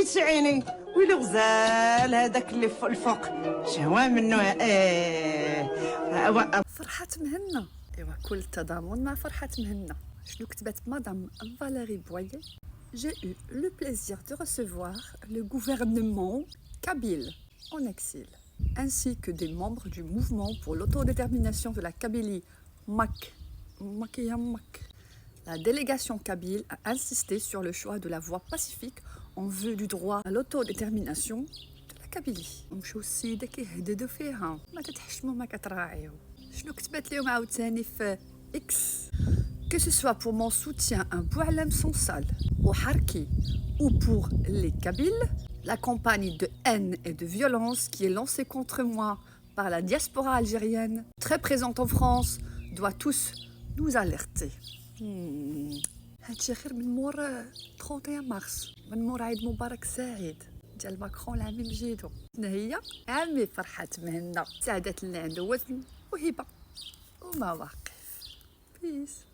وليت عيني ويلي غزال هذاك اللي فوق الفوق شهوة منه فرحة مهنا. ايوا كل التضامن مع فرحة مهنا. شنو كتبت مدام Valérie Boyer. J'ai eu le plaisir de recevoir le gouvernement kabyle en exil, ainsi que des membres du mouvement pour l'autodétermination de la Kabylie, MAK. La délégation kabyle a insisté sur le choix de la voie pacifique en vue du droit à l'autodétermination de la Kabylie. مشاو السيدة كيهددوا فيها ما تتحشموا ما كتراعيو. شنو كتبت لهم عاوتاني في X. Que ce soit pour mon soutien à Boualem Sonsal, au Harki ou pour les Kabyles, la campagne de haine et de violence qui est lancée contre moi par la diaspora algérienne, très présente en France, doit tous nous alerter. هادشي خير من مور 31 مارس، من مور عيد مبارك سعيد ديال ماكرون العام الجديد. شنو هي؟ عامي فرحة مهنا، سعادة اللي عنده وزن وهبة ومواقف. بيس.